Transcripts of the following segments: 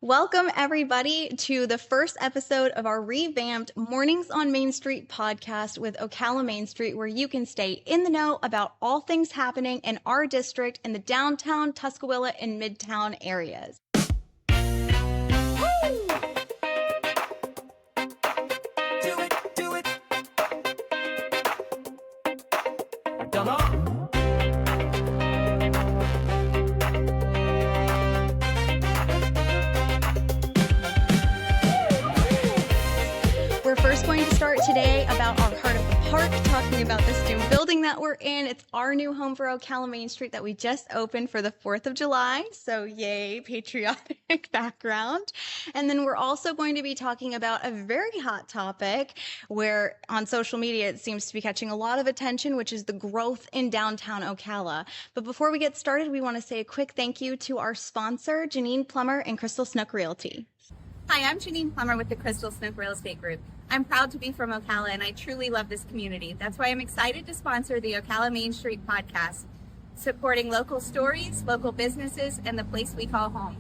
Welcome, everybody, to the first episode of our revamped Mornings on Main Street podcast with Ocala Main Street, where you can stay in the know about all things happening in our district in the downtown, Tuscaloosa, and Midtown areas. We're first going to start today about our Heart of the Park, talking about this new building that we're in. It's our new home for Ocala Main Street that we just opened for the 4th of July. So yay, patriotic background. And then we're also going to be talking about a very hot topic where on social media it seems to be catching a lot of attention, which is the growth in downtown Ocala. But before we get started, we want to say a quick thank you to our sponsor, Janine Plummer and Crystal Snook Realty. Hi, I'm Janine Plummer with the Crystal Snook Real Estate Group. I'm proud to be from Ocala, and I truly love this community. That's why I'm excited to sponsor the Ocala Main Street podcast, supporting local stories, local businesses, and the place we call home.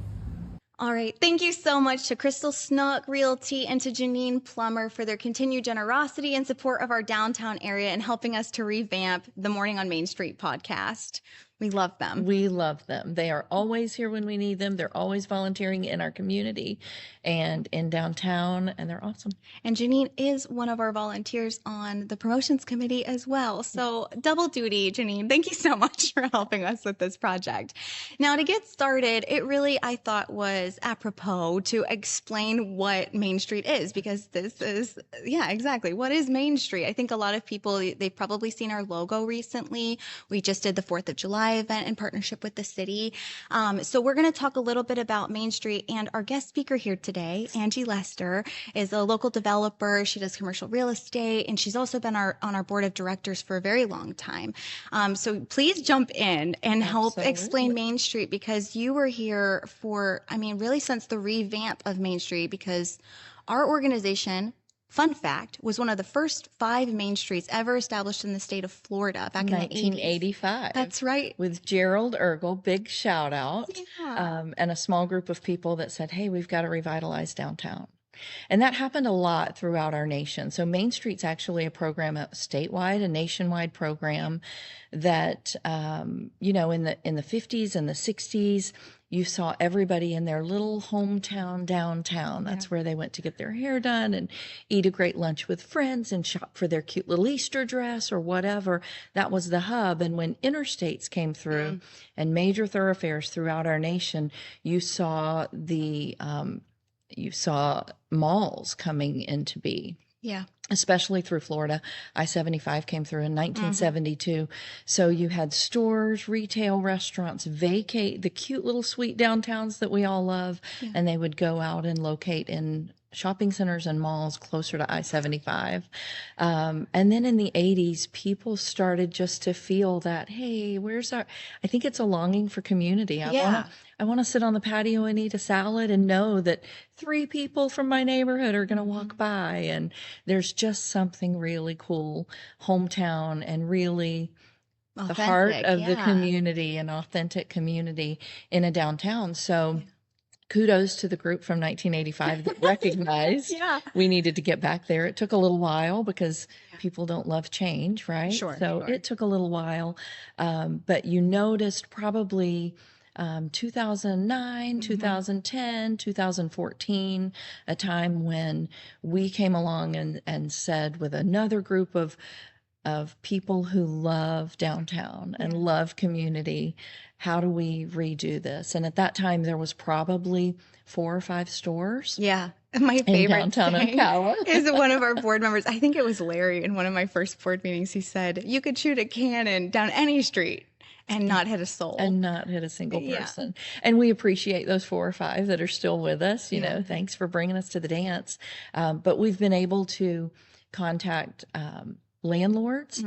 All right. Thank you so much to Crystal Snook Realty and to Janine Plummer for their continued generosity and support of our downtown area and helping us to revamp the Morning on Main Street podcast. We love them. We love them. They are always here when we need them. They're always volunteering in our community and in downtown, and they're awesome. And Janine is one of our volunteers on the promotions committee as well. So double duty, Janine. Thank you so much for helping us with this project. Now, to get started, it really, I thought, was apropos to explain what Main Street is, because this is, yeah, exactly. What is Main Street? I think a lot of people, they've probably seen our logo recently. We just did the 4th of July event in partnership with the city. So we're going to talk a little bit about Main Street, and our guest speaker here today, Angie Lester, is a local developer. She does commercial real estate, and she's also been on our board of directors for a very long time. So please jump in and help explain Main Street, because you were here for, really since the revamp of Main Street, because our organization, fun fact, was one of the first 5 main streets ever established in the state of Florida back in 1985. That's right. With Gerald Ergel, big shout out, Yeah. and a small group of people that said, hey, we've got to revitalize downtown. And that happened a lot throughout our nation. So Main Street's actually a program statewide, a nationwide program that, in the 50s and the 60s, you saw everybody in their little hometown downtown. That's where they went to get their hair done and eat a great lunch with friends and shop for their cute little Easter dress or whatever. That was the hub. And when interstates came through and major thoroughfares throughout our nation, you saw malls coming into being. Yeah. Especially through Florida. I-75 came through in 1972. So you had stores, retail, restaurants vacate the cute little sweet downtowns that we all love, and they would go out and locate in shopping centers and malls closer to I-75. And then in the 80s, people started just to feel that, hey, I think it's a longing for community. I want to sit on the patio and eat a salad and know that 3 people from my neighborhood are going to walk by. And there's just something really cool, hometown, and really Authentic, the heart of the community, an authentic community in a downtown. So kudos to the group from 1985 that recognized we needed to get back there. It took a little while because people don't love change, right? Sure. It took a little while. But you noticed probably 2009, 2010, 2014, a time when we came along and said, with another group of people who love downtown and love community, how do we redo this? And at that time, there was probably 4 or 5 stores. Yeah. My favorite in downtown Ocala is one of our board members. I think it was Larry in one of my first board meetings. He said, you could shoot a cannon down any street and not hit a soul. And not hit a single person. And we appreciate those 4 or 5 that are still with us. You know, thanks for bringing us to the dance. But we've been able to contact landlords,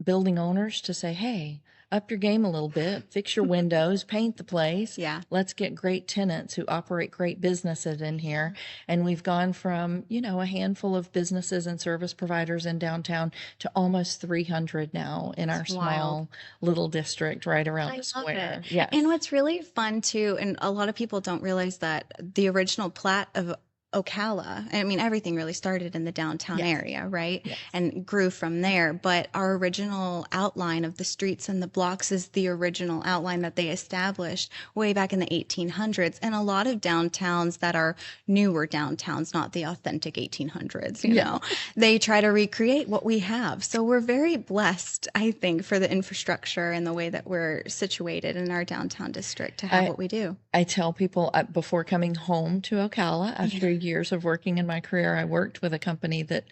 building owners to say, hey, up your game a little bit, fix your windows, paint the place. Yeah. Let's get great tenants who operate great businesses in here. And we've gone from, a handful of businesses and service providers in downtown to almost 300 now in our small little district right around I the love square. it. Yes. And what's really fun too, and a lot of people don't realize that the original plat of Ocala, I mean, everything really started in the downtown area, right? Yes. And grew from there. But our original outline of the streets and the blocks is the original outline that they established way back in the 1800s. And a lot of downtowns that are newer downtowns, not the authentic 1800s, you know, they try to recreate what we have. So we're very blessed, I think, for the infrastructure and the way that we're situated in our downtown district to have what we do. I tell people before coming home to Ocala, after years of working in my career, I worked with a company that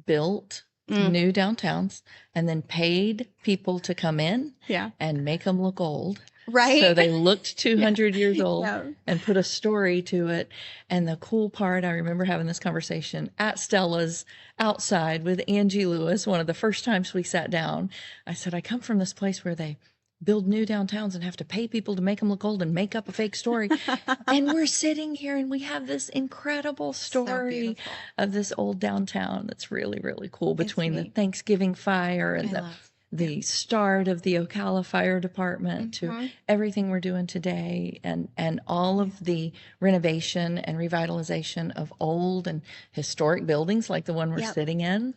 built new downtowns and then paid people to come in and make them look old. Right. So they looked 200 years old and put a story to it. And the cool part, I remember having this conversation at Stella's outside with Angie Lewis, one of the first times we sat down. I said, I come from this place where they build new downtowns and have to pay people to make them look old and make up a fake story. And we're sitting here and we have this incredible story of this old downtown that's really, really cool, between the Thanksgiving fire and the start of the Ocala Fire Department to everything we're doing today, and all of the renovation and revitalization of old and historic buildings like the one we're sitting in.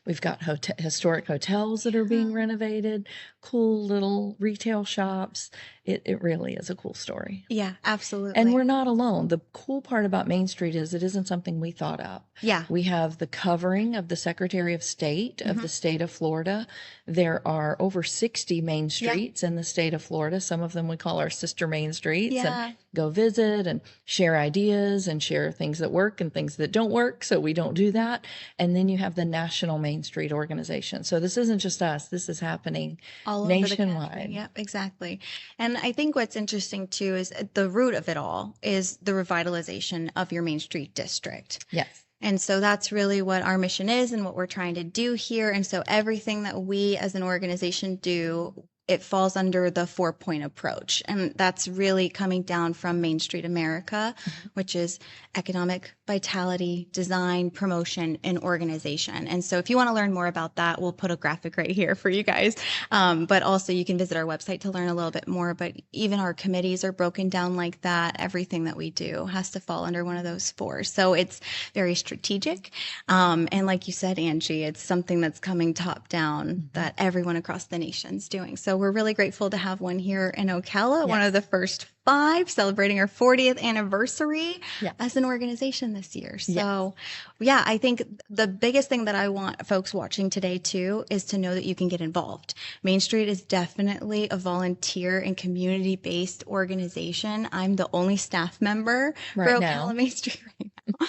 We've got historic hotels that are being renovated, cool little retail shops. It really is a cool story. Yeah, absolutely. And we're not alone. The cool part about Main Street is it isn't something we thought up. Yeah. We have the covering of the Secretary of State of the state of Florida. There are over 60 main streets in the state of Florida. Some of them we call our sister main streets. And go visit and share ideas and share things that work and things that don't work, so we don't do that. And then you have the National Main Street Organization. So this isn't just us. This is happening all nationwide. Over the country. Yep, exactly. And I think what's interesting too is the root of it all is the revitalization of your Main Street district. Yes. And so that's really what our mission is and what we're trying to do here. And so everything that we as an organization do, it falls under the 4-point approach. And that's really coming down from Main Street America, which is economic vitality, design, promotion, and organization. And so if you want to learn more about that, we'll put a graphic right here for you guys. But also you can visit our website to learn a little bit more. But even our committees are broken down like that. Everything that we do has to fall under one of those 4. So it's very strategic. And like you said, Angie, it's something that's coming top down that everyone across the nation's doing. So we're really grateful to have one here in Ocala, one of the first 5, celebrating our 40th anniversary as an organization this year. So I think the biggest thing that I want folks watching today too is to know that you can get involved. Main Street is definitely a volunteer and community-based organization. I'm the only staff member for Ocala Main Street right now.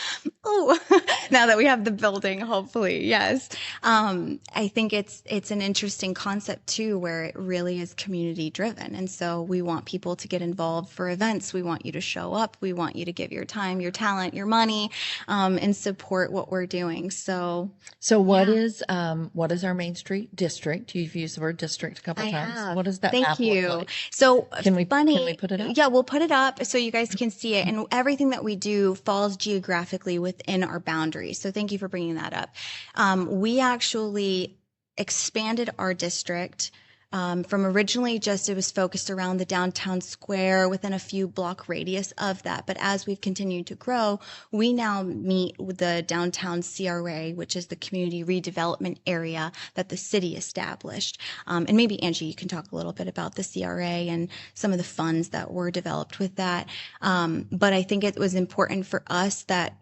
Now that we have the building, hopefully, yes. I think it's an interesting concept too, where it really is community driven. And so we want people to get involved for events. We want you to show up. We want you to give your time, your talent, your money, and support what we're doing. So what is our Main Street district? You've used the word district a couple times. What does that map look like? So can we put it up? Yeah, we'll put it up so you guys can see it. And everything that we do falls geographically within our boundaries. So thank you for bringing that up. We actually expanded our district from originally it was focused around the downtown square within a few block radius of that. But as we've continued to grow, we now meet with the downtown CRA, which is the community redevelopment area that the city established. And maybe Angie, you can talk a little bit about the CRA and some of the funds that were developed with that. But I think it was important for us that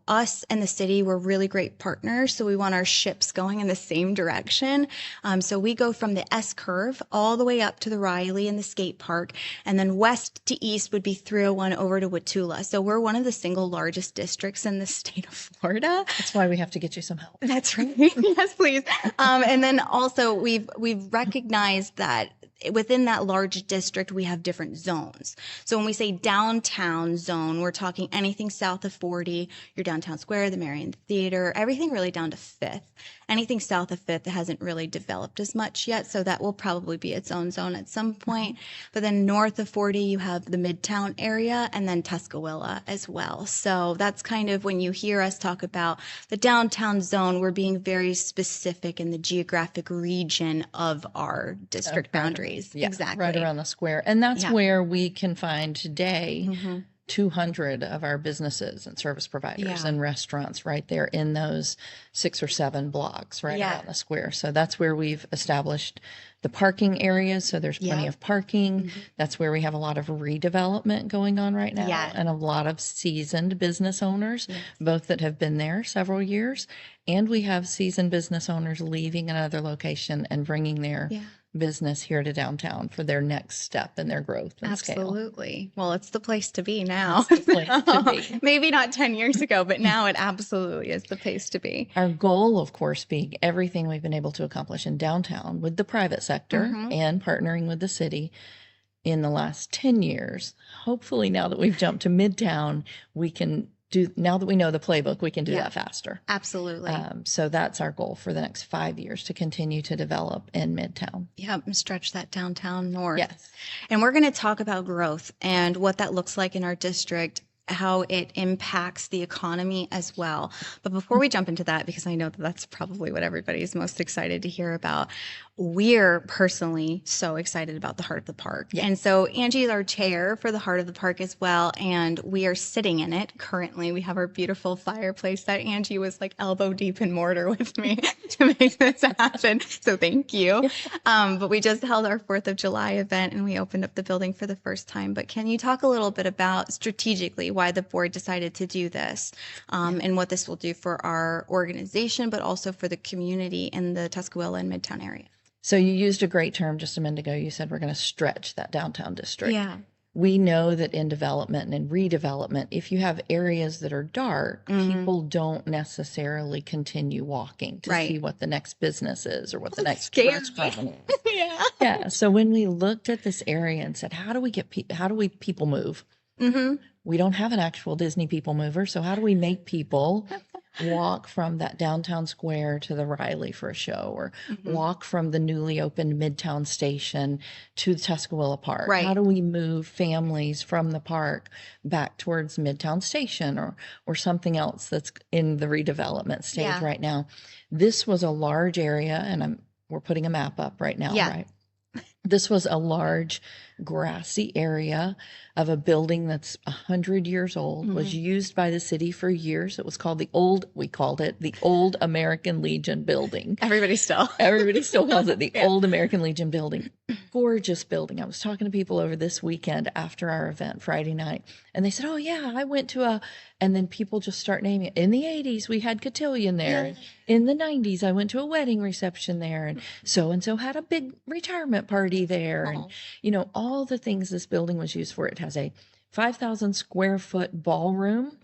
us and the city were really great partners. So we want our ships going in the same direction. So we go from the S curve all the way up to the Riley and the skate park. And then west to east would be 301 over to Watula. So we're one of the single largest districts in the state of Florida. That's why we have to get you some help. That's right. Yes, please. And then also we've recognized that within that large district, we have different zones. So when we say downtown zone, we're talking anything south of 40, your downtown square, the Marion Theater, everything really down to 5th. Anything south of 5th hasn't really developed as much yet, so that will probably be its own zone at some point. But then north of 40, you have the Midtown area and then Tuscaloosa as well. So that's kind of when you hear us talk about the downtown zone, we're being very specific in the geographic region of our district boundaries. Yeah, exactly. right around the square. And that's where we can find today 200 of our businesses and service providers and restaurants right there in those 6 or 7 blocks right around the square. So that's where we've established the parking areas. So there's plenty of parking. That's where we have a lot of redevelopment going on right now and a lot of seasoned business owners, both that have been there several years. And we have seasoned business owners leaving another location and bringing their business here to downtown for their next step in their growth and scale. Absolutely. Well, it's the place to be now. It's the place to be. Maybe not 10 years ago, but now it absolutely is the place to be. Our goal, of course, being everything we've been able to accomplish in downtown with the private sector and partnering with the city in the last 10 years. Hopefully, now that we've jumped to Midtown, we can do, now that we know the playbook, we can do that faster. Absolutely. So that's our goal for the next 5 years, to continue to develop in Midtown. Yep, and stretch that downtown north. Yes. And we're going to talk about growth and what that looks like in our district, how it impacts the economy as well. But before we jump into that, because I know that that's probably what everybody's most excited to hear about, we're personally so excited about the Heart of the Park. And so Angie is our chair for the Heart of the Park as well, and we are sitting in it currently. We have our beautiful fireplace that Angie was like elbow deep in mortar with me to make this happen. So thank you. But we just held our 4th of July event and we opened up the building for the first time. But can you talk a little bit about strategically why the board decided to do this and what this will do for our organization, but also for the community in the Tuscaloosa and Midtown area? So you used a great term just a minute ago. You said we're going to stretch that downtown district. Yeah. We know that in development and in redevelopment, if you have areas that are dark, people don't necessarily continue walking to see what the next business is or what the next restaurant is. Yeah. So when we looked at this area and said, how do we people move? We don't have an actual Disney people mover. So how do we make people walk from that downtown square to the Riley for a show, or walk from the newly opened Midtown Station to Tuscaloosa Park? How do we move families from the park back towards Midtown Station or something else that's in the redevelopment stage right now? This was a large area, and we're putting a map up right now, right? This was a large grassy area of a building that's 100 years old, was used by the city for years. It was called we called it the Old American Legion Building. Everybody still calls it the Old American Legion Building. Gorgeous building. I was talking to people over this weekend after our event Friday night, and they said, oh yeah, I went to and then people just start naming it. In the 80s, we had cotillion there. In the 90s, I went to a wedding reception there, and so had a big retirement party there. And, all the things this building was used for. It has a 5,000 square foot ballroom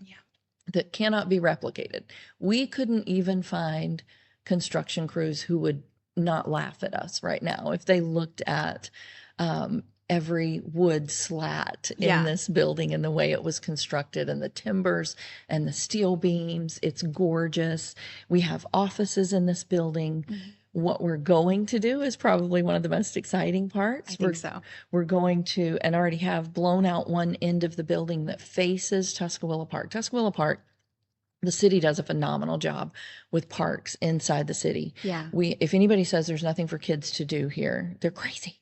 that cannot be replicated. We couldn't even find construction crews who would not laugh at us right now if they looked at every wood slat in this building and the way it was constructed and the timbers and the steel beams. It's gorgeous. We have offices in this building. What we're going to do is probably one of the most exciting parts. I think so. We're going to, and already have blown out one end of the building that faces Tuscaloosa Park. Tuscaloosa Park, the city does a phenomenal job with parks inside the city. Yeah. If anybody says there's nothing for kids to do here, they're crazy.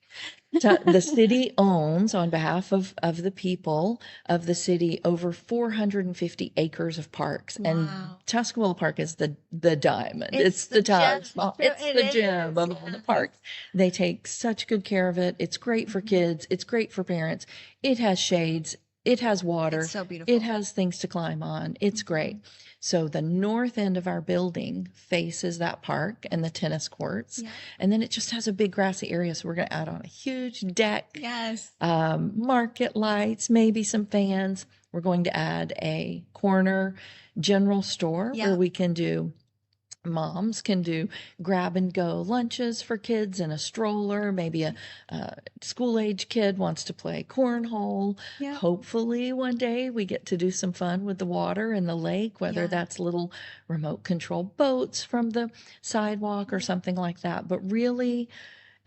The city owns, on behalf of the people of the city, over 450 acres of parks. Wow. And Tuscaloosa Park is the diamond. It's the Taj Mahal. It's the gem of all the parks. They take such good care of it. It's great for kids. It's great for parents. It has shades. It has water. It's so beautiful. It has things to climb on. It's great. So the north end of our building faces that park and the tennis courts. Yeah. And then it just has a big grassy area. So we're going to add on a huge deck. Yes. Market lights, maybe some fans. We're going to add a corner general store where we can do Moms can do grab and go lunches for kids in a stroller. Maybe a school age kid wants to play cornhole. Yeah. Hopefully one day we get to do some fun with the water and the lake, whether Yeah. that's little remote control boats from the sidewalk or something like that, but really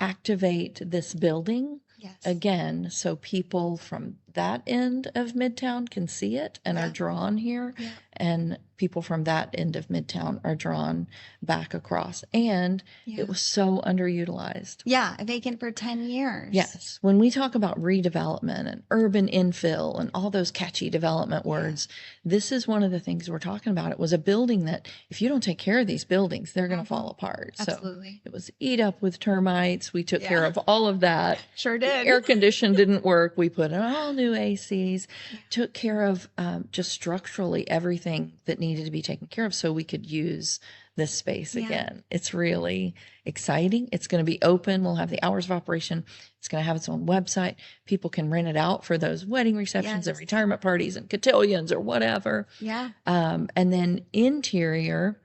activate this building Yes. again so people from that end of Midtown can see it and are drawn here, and people from that end of Midtown are drawn back across. And it was so underutilized. Yeah, vacant for 10 years. Yes. When we talk about redevelopment and urban infill and all those catchy development words, this is one of the things we're talking about. It was a building that if you don't take care of these buildings, they're going to fall apart. Absolutely. So it was eat up with termites. We took care of all of that. Sure did. Air condition didn't work. We put in all new ACs, took care of just structurally everything that needed to be taken care of so we could use this space again. It's really exciting. It's going to be open. We'll have the hours of operation. It's going to have its own website. People can rent it out for those wedding receptions and retirement parties and cotillions or whatever. Yeah. And then interior,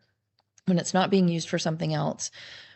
when it's not being used for something else,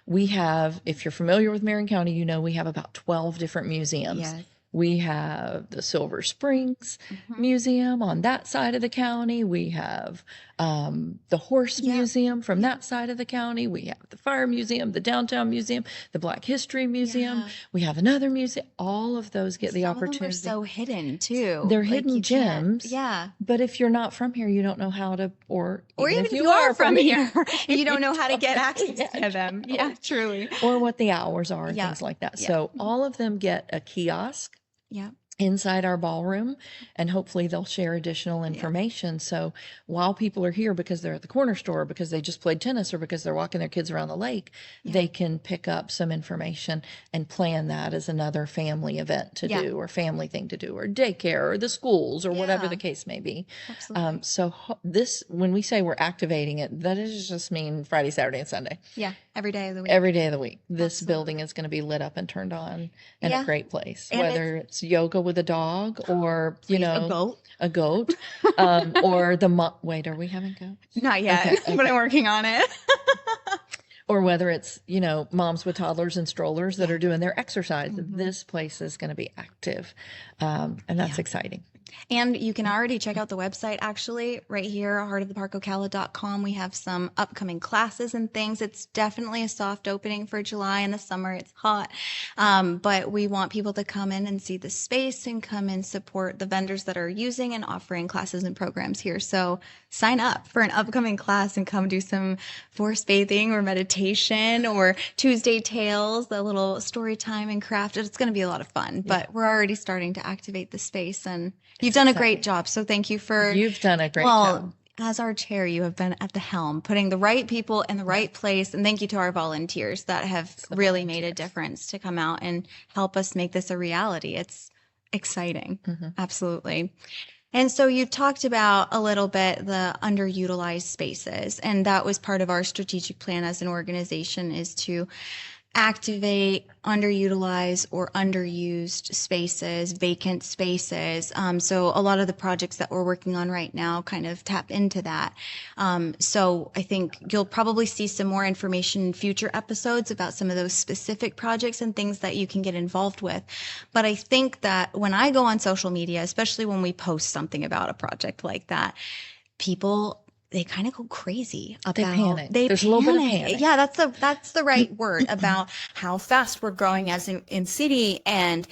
we have, if you're familiar with Marion County, you know we have about 12 different museums. Yes. We have the Silver Springs Museum on that side of the county. We have the Horse Museum from that side of the county. We have the Fire Museum, the Downtown Museum, the Black History Museum. Yeah. We have another museum. All of those get the opportunity. Some of them are so hidden too. They're Like, hidden you can't- gems. Yeah. But if you're not from here, you don't know how to, or Even if you are from here, you don't know how to get access to them. Yeah, truly. or what the hours are and Yeah. things like that. Yeah. So all of them get a kiosk Yeah. inside our ballroom, and hopefully they'll share additional information. So while people are here because they're at the corner store, because they just played tennis, or because they're walking their kids around the lake, they can pick up some information and plan that as another family event to do, or family thing to do, or daycare, or the schools, or whatever the case may be. Absolutely. So this, when we say we're activating it, that is just mean Friday, Saturday, and Sunday. Yeah. Every day of the week. Every day of the week. This building is going to be lit up and turned on, and a great place, And whether it's yoga with a dog, or, you know, a goat. or wait, are we having goats? Not yet, but I'm working on it. Or whether it's, you know, moms with toddlers and strollers that are doing their exercise. This place is going to be active. And that's exciting. And you can already check out the website, actually, right here, heartoftheparkocala.com. We have some upcoming classes and things. It's definitely a soft opening for July. In the summer, it's hot. But we want people to come in and see the space and come and support the vendors that are using and offering classes and programs here. So sign up for an upcoming class and come do some forest bathing or meditation, or Tuesday Tales, the little story time and craft. It's going to be a lot of fun, but we're already starting to activate the space, and you've done a great job. So thank you for. You've done a great job. As our chair, you have been at the helm, putting the right people in the right place. And thank you to our volunteers that have really made a difference to come out and help us make this a reality. It's exciting. Absolutely. And so you talked about a little bit the underutilized spaces, and that was part of our strategic plan as an organization, is to activate underutilized or underused spaces, vacant spaces. So a lot of the projects that we're working on right now kind of tap into that. So I think you'll probably see some more information in future episodes about some of those specific projects and things that you can get involved with. But I think that when I go on social media, especially when we post something about a project like that, people, they kind of go crazy about. They panic. There's a little bit of panic. Yeah, that's the right word about how fast we're growing as in city. And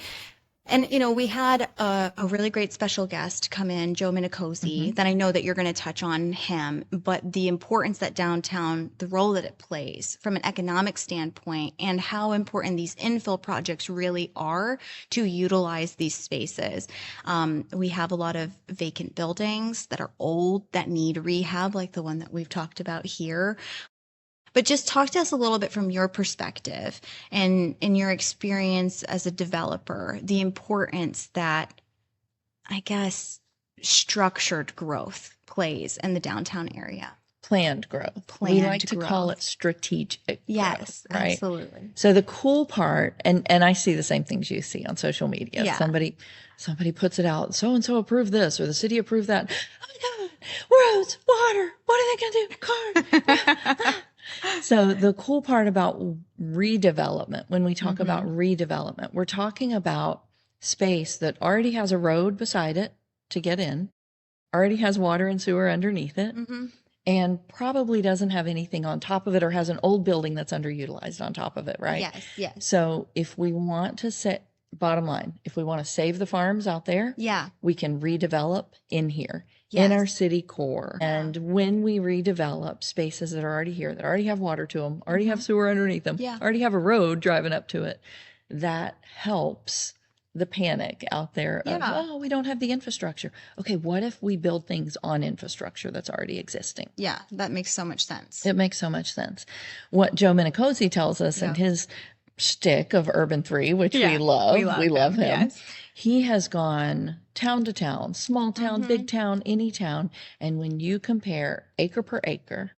you know, we had a really great special guest come in, Joe Minicosi, that I know that you're going to touch on him, but the importance that downtown, the role that it plays from an economic standpoint, and how important these infill projects really are to utilize these spaces. We have a lot of vacant buildings that are old that need rehab, like the one that we've talked about here. But just talk to us a little bit from your perspective and in your experience as a developer, the importance that, I guess, structured growth plays in the downtown area. Planned growth. We like to call it strategic growth, right? Absolutely. So the cool part, and I see the same things you see on social media. Yeah. Somebody puts it out, so-and-so approved this, or the city approved that. Oh my God, roads, water, what are they going to do? Cars. So the cool part about redevelopment, when we talk about redevelopment, we're talking about space that already has a road beside it to get in, already has water and sewer underneath it, and probably doesn't have anything on top of it or has an old building that's underutilized on top of it, right? Yes, yes. So if we want to set, bottom line, if we want to save the farms out there, Yeah. we can redevelop in here, Yes. in our city core. And when we redevelop spaces that are already here, that already have water to them, already have sewer underneath them, Yeah. already have a road driving up to it, that helps the panic out there of, Yeah. oh, we don't have the infrastructure. Okay, what if we build things on infrastructure that's already existing? Yeah, that makes so much sense. It makes so much sense. What Joe Minicozy tells us in his shtick of Urban 3, which we love. We love him. Yes. He has gone town to town, small town, big town, any town. And when you compare acre per acre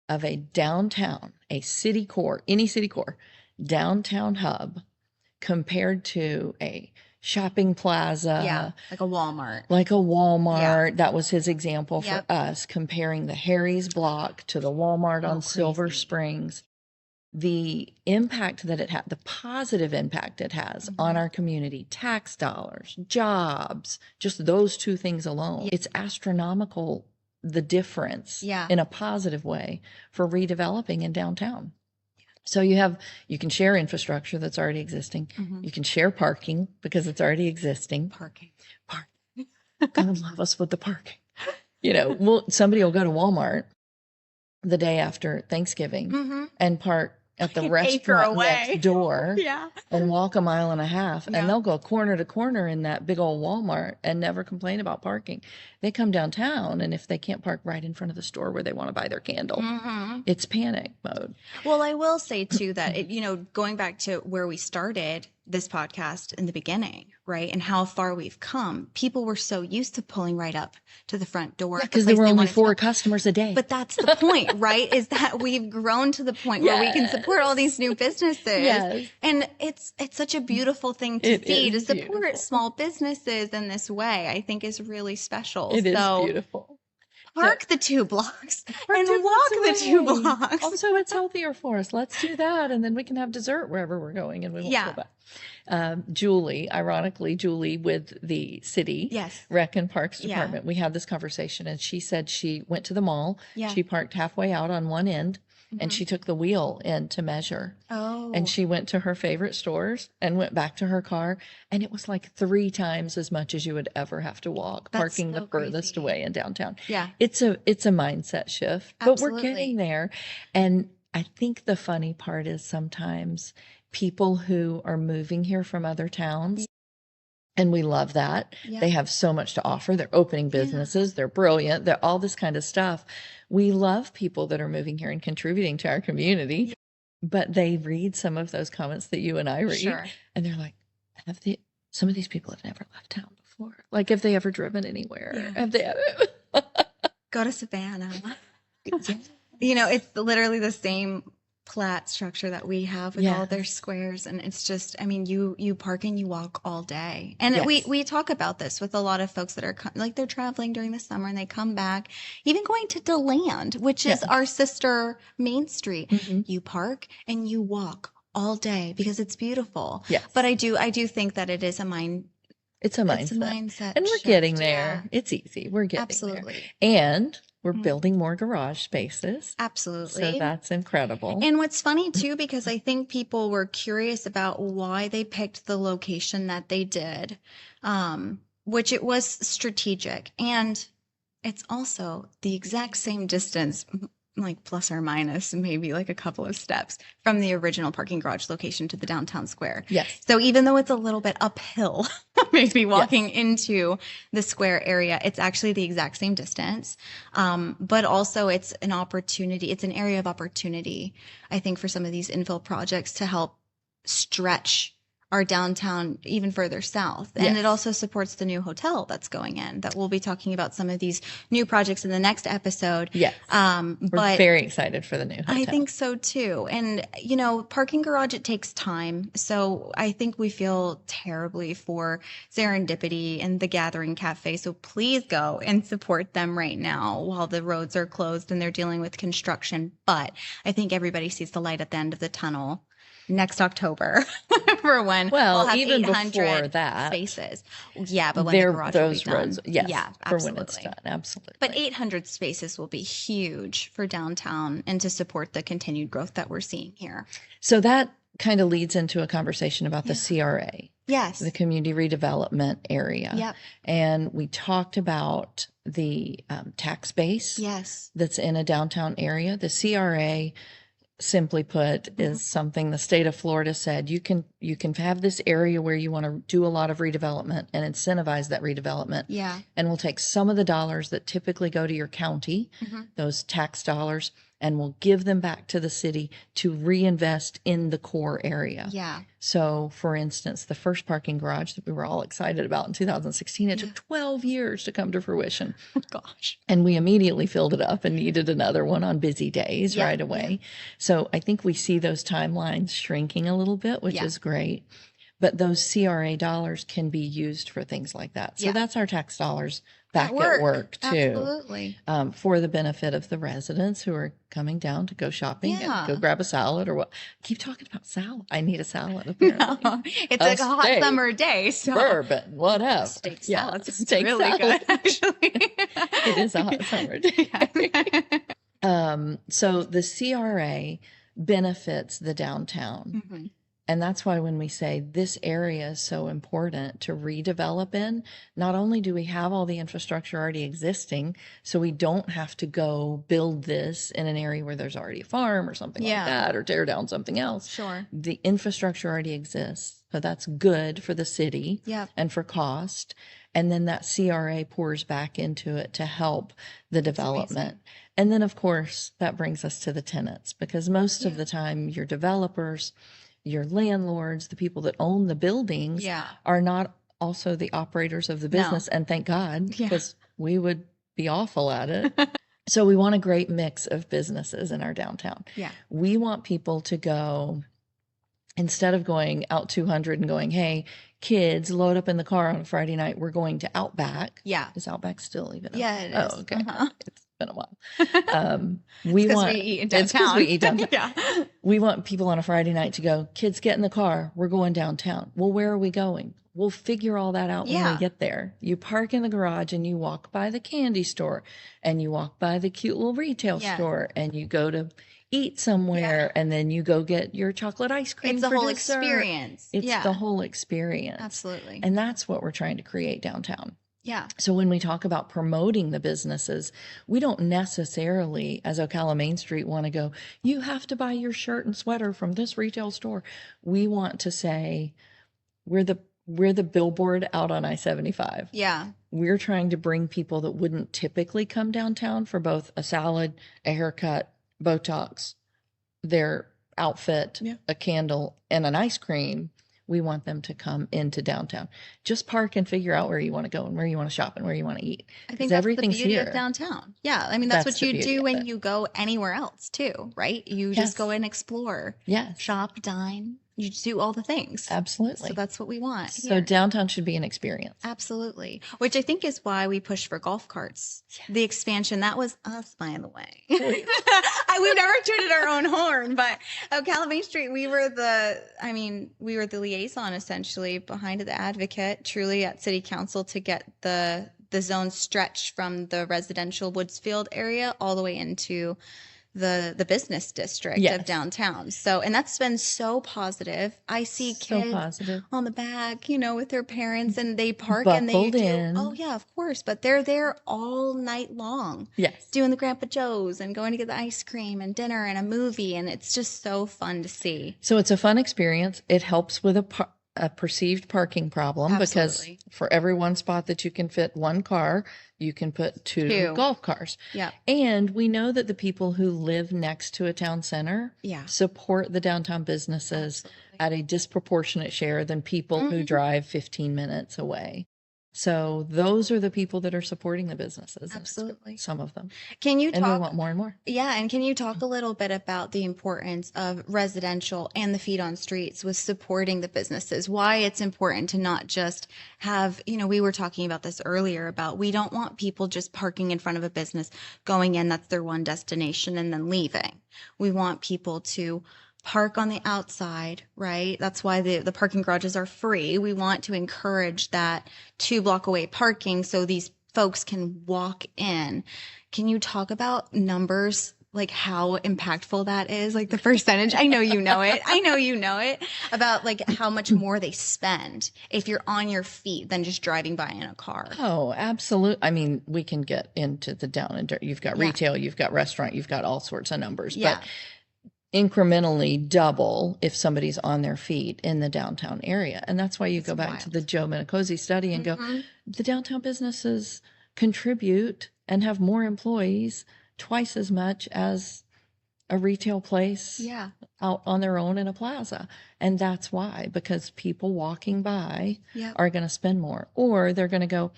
of a downtown, a city core, any city core, downtown hub, compared to a shopping plaza, Yeah, like a Walmart. That was his example for Yep. us, comparing the Harry's block to the Walmart on Silver crazy. Springs. The impact that it had, the positive impact it has on our community, tax dollars, jobs, just those two things alone. It's astronomical, the difference in a positive way for redeveloping in downtown. So you can share infrastructure that's already existing. You can share parking because it's already existing. Parking. God love us with the parking. Somebody will go to Walmart the day after Thanksgiving and park at the An acre restaurant away. next door Yeah. and walk 1.5 miles, and they'll go corner to corner in that big old Walmart and never complain about parking. They come downtown, and if they can't park right in front of the store where they want to buy their candle, it's panic mode. Well, I will say too that going back to where we started this podcast in the beginning, right? And how far we've come. People were so used to pulling right up to the front door. Because there were only 4 customers a day. But that's the point, right? Is that we've grown to the point where we can support all these new businesses. Yes. And it's such a beautiful thing to see, to support small businesses in this way, I think is really special. It is beautiful. Park the 2 blocks and walk the 2 blocks. Also, it's healthier for us. Let's do that. And then we can have dessert wherever we're going and we won't go back. Julie with the city Rec and Parks Department, we had this conversation and she said she went to the mall. She parked halfway out on one end and she took the wheel in to measure. And she went to her favorite stores and went back to her car. And it was like 3 times as much as you would ever have to walk, parking the furthest away in downtown. Yeah. It's a mindset shift, but we're getting there. And I think the funny part is sometimes people who are moving here from other towns, and we love that. They have so much to offer. They're opening businesses. They're brilliant. They're all this kind of stuff. We love people that are moving here and contributing to our community, but they read some of those comments that you and I read, and they're like, some of these people have never left town before. Like, have they ever driven anywhere? Have they ever? Go to Savannah. It's literally the same plat structure that we have with all their squares, and it's just, you park and you walk all day. And we talk about this with a lot of folks that are they're traveling during the summer and they come back, even going to DeLand, which is our sister Main Street. You park and you walk all day because it's beautiful. But I do think that it is a mindset. It's a mindset. And we're getting there. It's easy. We're getting there. And we're building more garage spaces. Absolutely. So that's incredible. And what's funny too, because I think people were curious about why they picked the location that they did, which it was strategic. And it's also the exact same distance, like plus or minus maybe like a couple of steps from the original parking garage location to the downtown square. Yes. So even though it's a little bit uphill, maybe walking into the square area, it's actually the exact same distance. But also it's an opportunity. It's an area of opportunity, I think, for some of these infill projects to help stretch our downtown even further south. And Yes. it also supports the new hotel that's going in, that we'll be talking about some of these new projects in the next episode. Yes. We're But very excited for the new hotel. I think so too. And, you know, parking garage, it takes time. So I think we feel terribly for Serendipity and the Gathering Cafe. So please go and support them right now while the roads are closed and they're dealing with construction. But I think everybody sees the light at the end of the tunnel next October for when we'll have even 800 before that, spaces. Yeah, but when the garage will be those done. roads, yes, yeah, for absolutely. when it's done, absolutely. But 800 spaces will be huge for downtown and to support the continued growth that we're seeing here. So that kind of leads into a conversation about the CRA, Yes. the community redevelopment area. Yep. And we talked about the tax base Yes. that's in a downtown area. The CRA, simply put, is something the state of Florida said you can have this area where you want to do a lot of redevelopment and incentivize that redevelopment. Yeah. And we'll take some of the dollars that typically go to your county, those tax dollars, and we'll give them back to the city to reinvest in the core area. Yeah. So, for instance, the first parking garage that we were all excited about in 2016, it took 12 years to come to fruition. Oh, gosh. And we immediately filled it up and needed another one on busy days right away. So I think we see those timelines shrinking a little bit, which is great. But those CRA dollars can be used for things like that. So that's our tax dollars back at work too. Absolutely. For the benefit of the residents who are coming down to go shopping and go grab a salad or what. Keep talking about salad. I need a salad apparently. No, it's like a hot steak, summer day. So bourbon, whatever. steak Yeah, salad. It's steak really salad. good, actually. It is a hot summer day. So the CRA benefits the downtown. And that's why when we say this area is so important to redevelop in, not only do we have all the infrastructure already existing, so we don't have to go build this in an area where there's already a farm or something like that, or tear down something else. Sure. The infrastructure already exists. So that's good for the city and for cost. And then that CRA pours back into it to help the development. And then, of course, that brings us to the tenants, because most of the time your developers, your landlords, the people that own the buildings are not also the operators of the business. And thank God, because we would be awful at it. So we want a great mix of businesses in our downtown. Yeah. We want people to go, instead of going out 200 and going, hey, kids, load up in the car on a Friday night, we're going to Outback. Yeah. Is Outback still even? Yeah, it Oh, is. okay. It's been a while. We Because want we eat in it's 'cause downtown. we eat downtown. Yeah. We want people on a Friday night to go, kids, get in the car. We're going downtown. Well, where are we going? We'll figure all that out when we get there. You park in the garage and you walk by the candy store and you walk by the cute little retail store and you go to eat somewhere and then you go get your chocolate ice cream. It's the for whole dessert. experience. It's the whole experience. Absolutely. And that's what we're trying to create downtown. Yeah. So when we talk about promoting the businesses, we don't necessarily, as Ocala Main Street, want to go, you have to buy your shirt and sweater from this retail store. We want to say, we're the billboard out on I-75. Yeah. We're trying to bring people that wouldn't typically come downtown for both a salad, a haircut, Botox, their outfit, a candle, and an ice cream. We want them to come into downtown. Just park and figure out where you want to go and where you want to shop and where you want to eat. I think that's everything's the beauty here. of downtown. Yeah. I mean, that's what the you beauty do of when it. you go anywhere else too, right? You just go and explore. Yes. Shop, dine. You do all the things. Absolutely. So that's what we want. So here. downtown should be an experience. Absolutely. Which I think is why we pushed for golf carts. The expansion, that was us, by the way. We've never tooted our own horn, but Ocala Main Street, we were the liaison essentially behind the advocate truly at city council to get the zone stretched from the residential Woodsfield area all the way into the business district of downtown. So, and that's been so positive. I see kids on the back, with their parents and they park and they do. Oh yeah, of course. But they're there all night long. Yes. Doing the Grandpa Joe's and going to get the ice cream and dinner and a movie. And it's just so fun to see. So it's a fun experience. It helps with a perceived parking problem Absolutely. because for every one spot that you can fit one car, you can put two golf cars. Yeah. And we know that the people who live next to a town center support the downtown businesses at a disproportionate share than people who drive 15 minutes away. So those are the people that are supporting the businesses. Absolutely. Some of them. Can you And we talk want more and more. Yeah, and can you talk a little bit about the importance of residential and the feet on streets with supporting the businesses? Why it's important to not just have, we were talking about this earlier about we don't want people just parking in front of a business, going in, that's their one destination, and then leaving. We want people to park on the outside, right? That's why the parking garages are free. We want to encourage that 2 block away parking so these folks can walk in. Can you talk about numbers, like how impactful that is, like the percentage? I know you know it. I know you know it, about like how much more they spend if you're on your feet than just driving by in a car. Oh, absolutely. I mean, we can get into the down and dirty. You've got retail, you've got restaurant, you've got all sorts of numbers. Yeah. But incrementally double if somebody's on their feet in the downtown area. And that's why you go back to the Joe Minicozy study and go, the downtown businesses contribute and have more employees twice as much as a retail place out on their own in a plaza. And that's why, because people walking by are going to spend more, or they're going to go,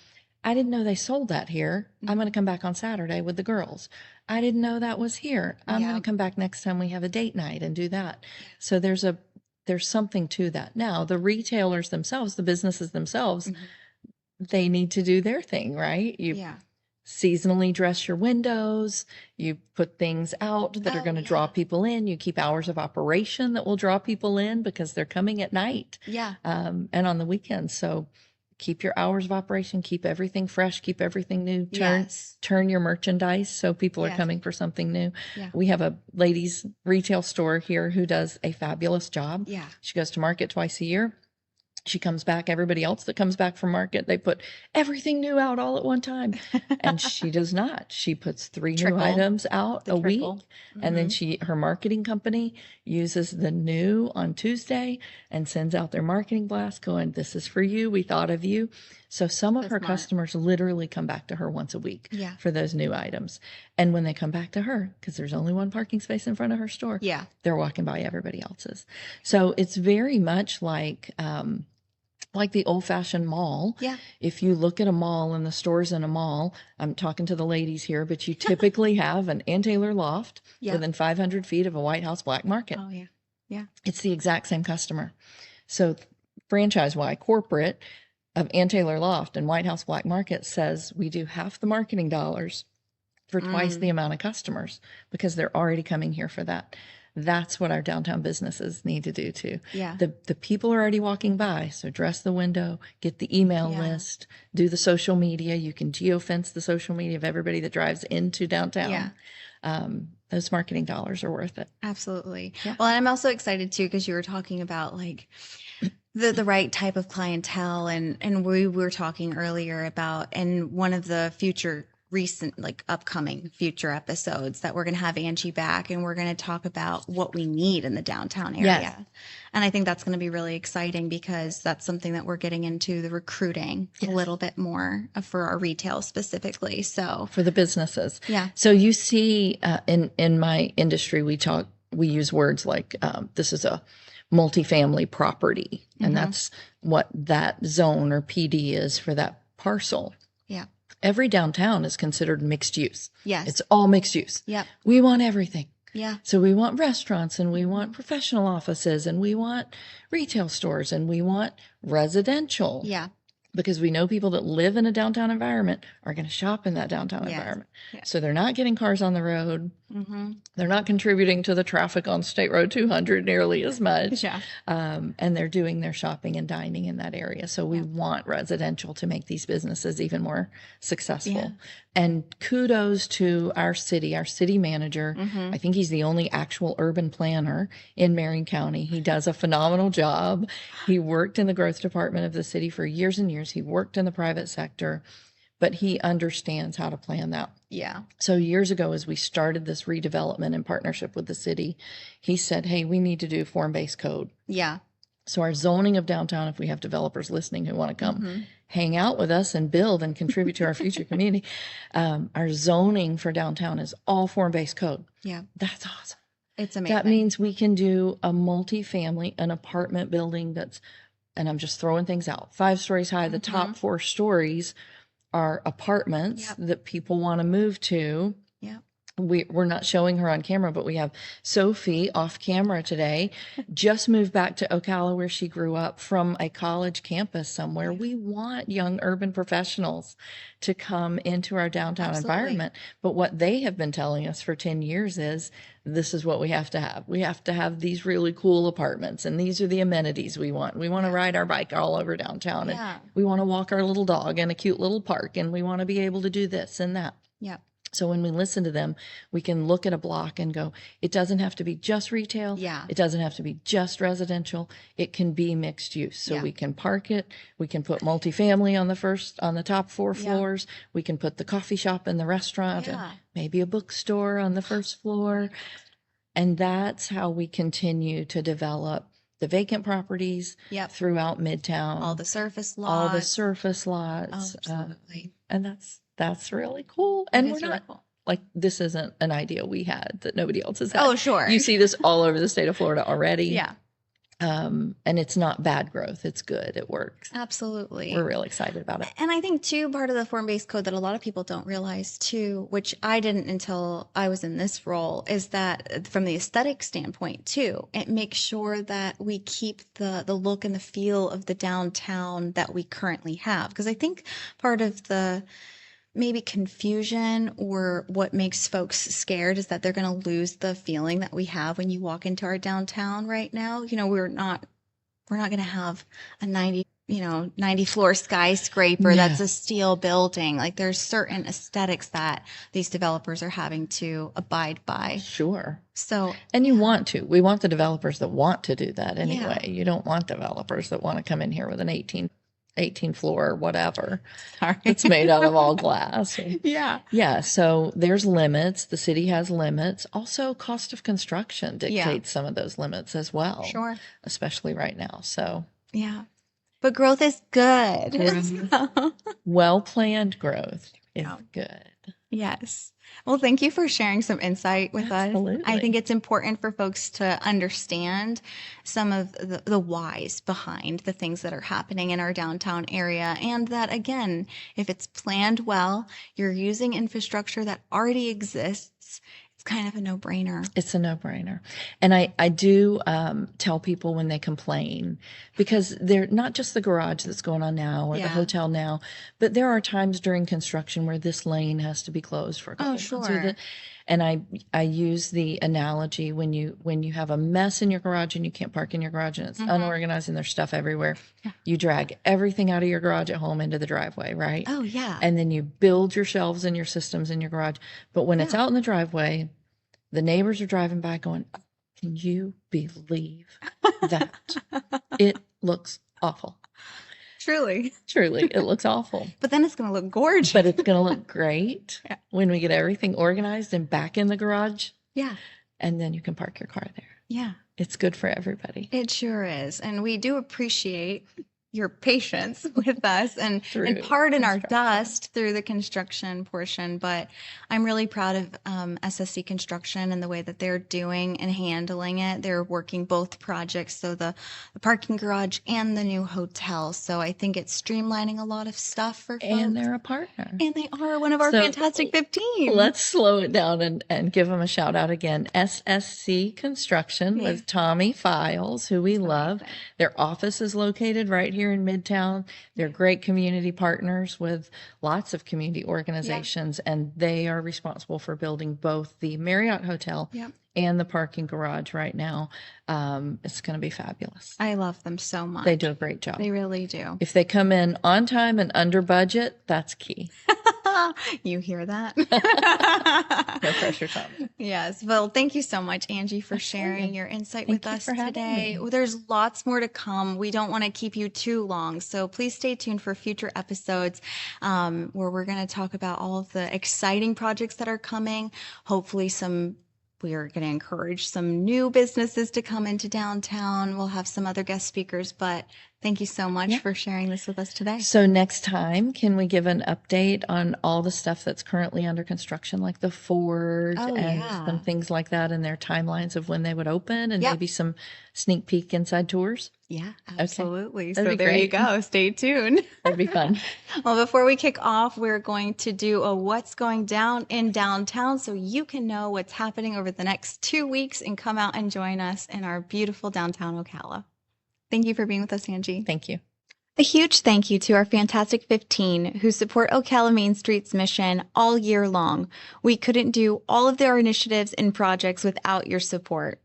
I didn't know they sold that here. I'm going to come back on Saturday with the girls. I didn't know that was here. I'm going to come back next time we have a date night and do that. So there's something to that. Now, the retailers themselves, the businesses themselves, they need to do their thing, right? You seasonally dress your windows. You put things out that are going to draw people in. You keep hours of operation that will draw people in because they're coming at night and on the weekends. So keep your hours of operation, keep everything fresh, keep everything new, turn your merchandise so people are coming for something new. We have a ladies retail store here who does a fabulous job. She goes to market twice a year. She comes back, everybody else that comes back from market, they put everything new out all at one time. And she does not. She puts 3 new items out a week. And then her marketing company uses the new on Tuesday and sends out their marketing blast going, this is for you. We thought of you. So some of her customers literally come back to her once a week for those new items. And when they come back to her, because there's only one parking space in front of her store, they're walking by everybody else's. So it's very much like the old-fashioned mall. If you look at a mall and the stores in a mall, I'm talking to the ladies here, but you typically have an Ann Taylor loft within 500 feet of a White House Black Market. Oh, yeah. It's the exact same customer. So franchise-wide, corporate of Ann Taylor Loft and White House Black Market says we do half the marketing dollars for twice the amount of customers because they're already coming here for that. That's what our downtown businesses need to do too. The people are already walking by. So dress the window, get the email list, do the social media. You can geofence the social media of everybody that drives into downtown. Those marketing dollars are worth it. Absolutely. Well, and I'm also excited too, because you were talking about like the right type of clientele, and we were talking earlier about, and one of the upcoming future episodes that we're going to have Angie back, and we're going to talk about what we need in the downtown area. And I think that's going to be really exciting because that's something that we're getting into the recruiting a little bit more for our retail specifically. So for the businesses. So you see in my industry, we use words like this is a multifamily property, and that's what that zone or PD is for that parcel. Every downtown is considered mixed use. It's all mixed use. We want everything. So we want restaurants, and we want professional offices, and we want retail stores, and we want residential. Because we know people that live in a downtown environment are going to shop in that downtown environment. So they're not getting cars on the road. They're not contributing to the traffic on State Road 200 nearly as much. And they're doing their shopping and dining in that area. So we want residential to make these businesses even more successful. And kudos to our city manager. I think he's the only actual urban planner in Marion County. He does a phenomenal job. He worked in the growth department of the city for years and years. He worked in the private sector, but he understands how to plan that. So years ago, as we started this redevelopment in partnership with the city, he said, hey, we need to do form-based code. So our zoning of downtown, if we have developers listening who want to come hang out with us and build and contribute to our future community, our zoning for downtown is all form-based code. Yeah. That's awesome. It's amazing. That means we can do a multifamily, an apartment building that's, and I'm just throwing things out, 5 stories high. The top 4 stories are apartments that people want to move to. Yeah. We're not showing her on camera, but we have Sophie off camera today, just moved back to Ocala where she grew up from a college campus somewhere. We want young urban professionals to come into our downtown environment. But what they have been telling us for 10 years is this is what we have to have. We have to have these really cool apartments, and these are the amenities we want. We want to ride our bike all over downtown, and we want to walk our little dog in a cute little park, and we want to be able to do this and that. Yeah. So when we listen to them, we can look at a block and go, it doesn't have to be just retail. Yeah. It doesn't have to be just residential. It can be mixed use. So we can park it. We can put multifamily on the top 4 floors. We can put the coffee shop and the restaurant and maybe a bookstore on the first floor. And that's how we continue to develop the vacant properties throughout Midtown. All the surface lots. All the surface lots. Absolutely. And that's really cool. And we're really not cool. like, this isn't an idea we had that nobody else has had. Oh, sure. You see this all over the state of Florida already. Yeah. And it's not bad growth. It's good. It works. Absolutely. We're real excited about it. And I think, too, part of the form-based code that a lot of people don't realize, too, which I didn't until I was in this role, is that from the aesthetic standpoint, too, it makes sure that we keep the look and the feel of the downtown that we currently have. Because I think part of the maybe confusion or what makes folks scared is that they're going to lose the feeling that we have when you walk into our downtown right now. You know, we're not going to have a 90 floor skyscraper that's a steel building. Like, there's certain aesthetics that these developers are having to abide by. Sure. So, and you want to. We want the developers that want to do that anyway. You don't want developers that want to come in here with an 18 floor, whatever. Sorry. It's made out of all glass. Yeah. So there's limits. The city has limits. Also, cost of construction dictates some of those limits as well. Sure. Especially right now. So yeah. But growth is good. Well-planned growth is good. Yes. Well, thank you for sharing some insight with us. I think it's important for folks to understand some of the whys behind the things that are happening in our downtown area. And that, again, if it's planned well, you're using infrastructure that already exists, it's kind of a no-brainer. It's a no-brainer. And I do tell people when they complain, because they're not just the garage that's going on now or the hotel now, but there are times during construction where this lane has to be closed for a couple months. Sure. And I use the analogy when you have a mess in your garage and you can't park in your garage and it's unorganized and there's stuff everywhere, you drag everything out of your garage at home into the driveway, right? Oh, yeah. And then you build your shelves and your systems in your garage. But when it's out in the driveway, the neighbors are driving by going, can you believe that? It looks awful. Truly, it looks awful. But then it's going to look gorgeous. But it's going to look great when we get everything organized and back in the garage. Yeah. And then you can park your car there. Yeah. It's good for everybody. It sure is. And we do appreciate your patience with us and pardon our dust through the construction portion. But I'm really proud of SSC Construction and the way that they're doing and handling it. They're working both projects, so the parking garage and the new hotel. So I think it's streamlining a lot of stuff for folks. And they're a partner. And they are one of our fantastic 15. Let's slow it down and give them a shout out again. SSC Construction with Tommy Files, who we love. Their office is located right here in Midtown. They're great community partners with lots of community organizations, and they are responsible for building both the Marriott Hotel and the parking garage right now. It's going to be fabulous. I love them so much. They do a great job. They really do. If they come in on time and under budget, that's key. You hear that? No pressure, Tom. Yes. Well, thank you so much, Angie, for sharing your insight with us today. Well, there's lots more to come. We don't want to keep you too long, so please stay tuned for future episodes where we're going to talk about all of the exciting projects that are coming, hopefully some We're going to encourage some new businesses to come into downtown. We'll have some other guest speakers, but thank you so much for sharing this with us today. So next time, can we give an update on all the stuff that's currently under construction, like the Ford and some things like that, and their timelines of when they would open, and maybe some sneak peek inside tours? Yeah, absolutely. That'd So be there you great. go. Stay tuned. That'd be fun. Well, before we kick off, we're going to do a what's going down in downtown so you can know what's happening over the next 2 weeks and come out and join us in our beautiful downtown Ocala. Thank you for being with us, Angie. Thank you. A huge thank you to our Fantastic 15 who support Ocala Main Street's mission all year long. We couldn't do all of their initiatives and projects without your support.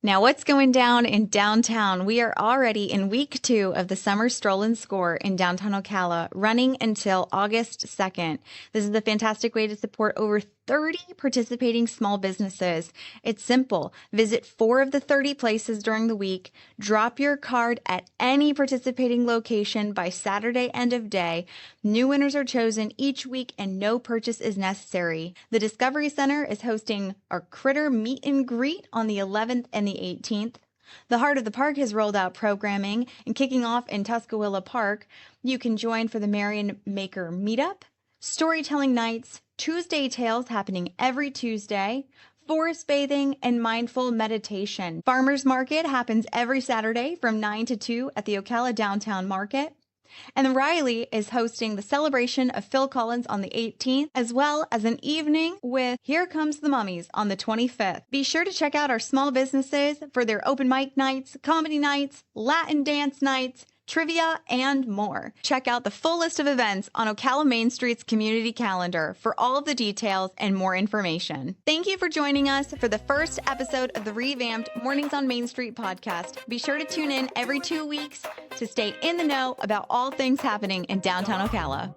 Now, what's going down in downtown? We are already in week 2 of the Summer Stroll and Score in downtown Ocala, running until August 2nd. This is a fantastic way to support over 30 participating small businesses. It's simple. Visit 4 of the 30 places during the week, drop your card at any participating location by Saturday end of day. New winners are chosen each week and no purchase is necessary. The Discovery Center is hosting our Critter Meet and Greet on the 11th and the 18th. The Heart of the Park has rolled out programming, and kicking off in Tuscaloosa Park, you can join for the Marion Maker Meetup, storytelling nights, Tuesday Tales happening every Tuesday, forest bathing, and mindful meditation. Farmers Market happens every Saturday from 9 to 2 at the Ocala Downtown Market. And Riley is hosting the celebration of Phil Collins on the 18th, as well as an evening with Here Comes the Mummies on the 25th. Be sure to check out our small businesses for their open mic nights, comedy nights, Latin dance nights, trivia, and more. Check out the full list of events on Ocala Main Street's community calendar for all of the details and more information. Thank you for joining us for the first episode of the revamped Mornings on Main Street podcast. Be sure to tune in every 2 weeks to stay in the know about all things happening in downtown Ocala.